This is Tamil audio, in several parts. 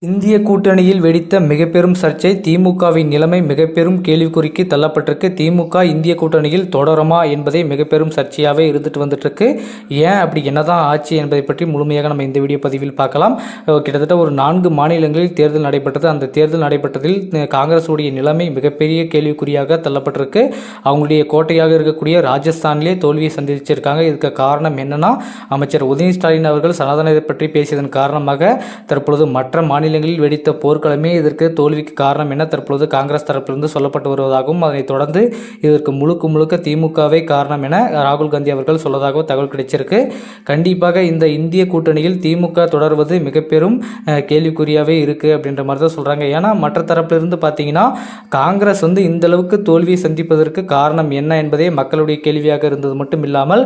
இந்திய கூட்டணியில் வெடித்த மிகப்பெரும் சர்ச்சை. திமுகவின் நிலைமை மிகப்பெரும் கேள்விக்குறிக்கு தள்ளப்பட்டிருக்கு. திமுக இந்திய கூட்டணியில் தொடருமா என்பதே மிகப்பெரும் சர்ச்சையாகவே இருந்துட்டு வந்துட்டு இருக்கு. ஏன் அப்படி என்னதான் ஆச்சு என்பதை பற்றி முழுமையாக நம்ம இந்த வீடியோ பதிவில் பார்க்கலாம். கிட்டத்தட்ட ஒரு 4 மாநிலங்களில் தேர்தல் நடைபெற்றது. அந்த தேர்தல் நடைபெற்றதில் காங்கிரஸுடைய நிலைமை மிகப்பெரிய கேள்விக்குறியாக தள்ளப்பட்டிருக்கு. அவங்களுடைய கோட்டையாக இருக்கக்கூடிய ராஜஸ்தானிலே தோல்வியை சந்திச்சிருக்காங்க. இதுக்கு காரணம் என்னன்னா, அமைச்சர் உதயநிதி ஸ்டாலின் அவர்கள் சனாதனத்தை பற்றி பேசியதன் காரணமாக தற்பொழுது மற்ற மாநிலங்களில் வெடித்த போர்க்களமே இதற்கு தோல்விக்கு காரணம் என தற்பொழுது காங்கிரஸ் தரப்பிலிருந்து சொல்லப்பட்டு வருவதாகவும், அதனைத் தொடர்ந்து இதற்கு முழுக்க திமுகவே காரணம் என ராகுல் காந்தி அவர்கள் சொல்லதாகவும் தகவல் கிடைச்சிருக்கு. கண்டிப்பாக இந்த இந்திய கூட்டணியில் திமுக தொடர்வது மிகப்பெரும் கேள்விக்குறியாகவே இருக்கு அப்படின்ற மாதிரி தான் சொல்றாங்க. ஏன்னா மற்ற தரப்பிலிருந்து பார்த்தீங்கன்னா, காங்கிரஸ் இந்த அளவுக்கு தோல்வியை சந்திப்பதற்கு காரணம் என்ன என்பதே மக்களுடைய கேள்வியாக இருந்தது மட்டும் இல்லாமல்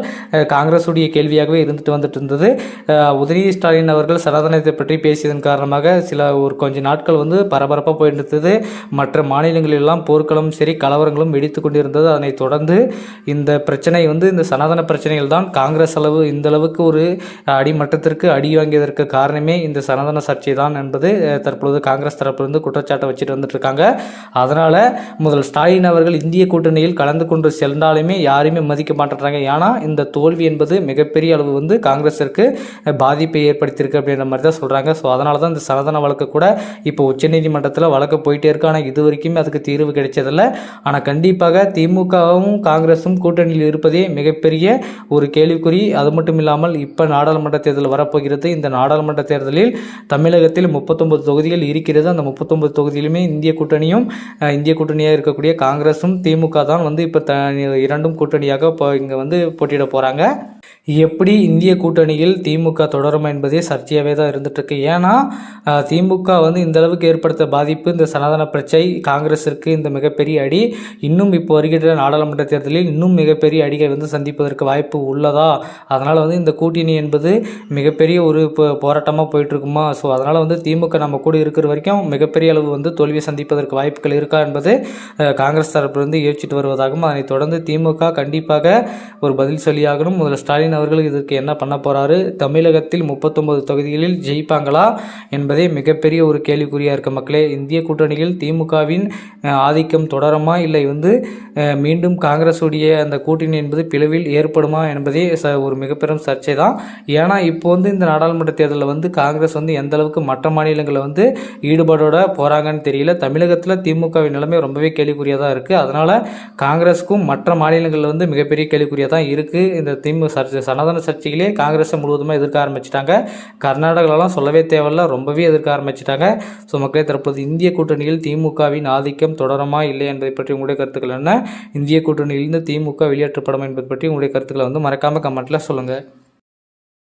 காங்கிரஸுடைய கேள்வியாகவே இருந்துட்டு வந்துட்டு இருந்தது. உதயநிதி ஸ்டாலின் அவர்கள் சனாதனத்தை பற்றி பேசியதன் காரணமாக ஒரு கொஞ்ச நாட்கள் பரபரப்பாக போயிட்டு இருந்தது. மற்ற மாநிலங்களெல்லாம் போர்க்களம் சரி கலவரங்களும் வெடித்து கொண்டிருந்தது. அதனைத் தொடர்ந்து இந்த பிரச்சனை இந்த சனாதன பிரச்சனைகள் தான் காங்கிரஸ் இந்த அளவுக்கு ஒரு அடிமட்டத்திற்கு அடி வாங்கியதற்கு காரணமே இந்த சனாதன சர்ச்சை தான் என்பது தற்பொழுது காங்கிரஸ் தரப்பிலிருந்து குற்றச்சாட்டை வச்சுட்டு வந்துட்டு இருக்காங்க. அதனால முதல் ஸ்டாலின் அவர்கள் இந்திய கூட்டணியில் கலந்து கொண்டு சென்றாலுமே யாருமே மதிக்க மாட்டேறாங்க. ஏன்னா இந்த தோல்வி என்பது மிகப்பெரிய அளவு காங்கிரஸிற்கு பாதிப்பை ஏற்படுத்தியிருக்கு அப்படின்ற மாதிரி தான் சொல்றாங்க. ஸோ அதனால தான் இந்த சனாதன வழக்கு கூட இப்போ உச்சநீதிமன்றத்தில் வழக்கு போயிட்டே இருக்கு. ஆனால் இது வரைக்குமே அதுக்கு தீர்வு கிடைச்சதில்லை. ஆனால் கண்டிப்பாக திமுகவும் காங்கிரஸும் கூட்டணியில் இருப்பதே மிகப்பெரிய ஒரு கேள்விக்குறி. அது மட்டும் இல்லாமல் இப்போ நாடாளுமன்ற தேர்தல் வரப்போகிறது. இந்த நாடாளுமன்ற தேர்தலில் தமிழகத்தில் 39 தொகுதிகள் இருக்கிறது. அந்த 39 தொகுதியிலுமே இந்திய கூட்டணியாக இருக்கக்கூடிய காங்கிரஸும் திமுக தான் இப்போ இரண்டும் கூட்டணியாக இங்கே போட்டியிட போகிறாங்க. எப்படி இந்திய கூட்டணியில் திமுக தொடரும் என்பதே சர்ச்சையாகவே தான் இருந்துட்டு இருக்கு. ஏன்னா திமுக இந்த அளவுக்கு ஏற்படுத்த பாதிப்பு இந்த சனாதன பிரச்சனை காங்கிரஸிற்கு இந்த மிகப்பெரிய அடி. இன்னும் இப்போ வருகின்ற நாடாளுமன்ற தேர்தலில் இன்னும் மிகப்பெரிய அடிகள் சந்திப்பதற்கு வாய்ப்பு உள்ளதா? அதனால் இந்த கூட்டணி என்பது மிகப்பெரிய ஒரு போராட்டமாக போயிட்டு இருக்குமா? ஸோ அதனால் திமுக நம்ம கூட இருக்கிற வரைக்கும் மிகப்பெரிய அளவு தோல்வியை சந்திப்பதற்கு வாய்ப்புகள் இருக்கா என்பது காங்கிரஸ் தரப்பிலிருந்து யோசிச்சுட்டு வருவதாகவும், அதனைத் தொடர்ந்து திமுக கண்டிப்பாக ஒரு பதில் சொல்லியாகணும். முதல்ல ஸ்டாலின் அவர்கள் இதற்கு என்ன பண்ண போறாரு? தமிழகத்தில் 39 தொகுதிகளில் ஜெயிப்பாங்களா என்பதே மிகப்பெரிய ஒரு கேள்விக்குறியா இருக்க மக்களே. இந்திய கூட்டணியில் திமுகவின் ஆதிக்கம் தொடருமா, இல்லை மீண்டும் காங்கிரஸுடைய அந்த கூட்டணி என்பது பிளவில் ஏற்படுமா என்பதே ஒரு மிகப்பெரும் சர்ச்சை தான். ஏன்னா இப்போ இந்த நாடாளுமன்ற தேர்தலில் காங்கிரஸ் எந்த அளவுக்கு மற்ற மாநிலங்களில் ஈடுபாடோட போறாங்கன்னு தெரியல. தமிழகத்தில் திமுகவின் நிலைமை ரொம்பவே கேள்விக்குறியா தான் இருக்கு. அதனால காங்கிரஸுக்கும் மற்ற மாநிலங்களில் மிகப்பெரிய கேள்விக்குறியா தான் இருக்கு. இந்த சனாதன சர்ச்சைகளே காங்கிரஸை முழுவதுமாக எதிர்க்க ஆரம்பிச்சிட்டாங்க. கர்நாடகாலாம் சொல்லவே தேவையில்ல, ரொம்பவே எதிர்க்க ஆரம்பிச்சிட்டாங்க. ஸோ மக்களே, தற்போது இந்திய கூட்டணியில் திமுகவின் ஆதிக்கம் தொடருமா இல்லை என்பதை பற்றி உங்களுடைய கருத்துக்கள் என்ன? இந்திய கூட்டணியிலிருந்து திமுக வெளியேற்றப்படும் என்பதை பற்றி உங்களுடைய கருத்துக்களை மறக்காம கமெண்ட்ல சொல்லுங்க.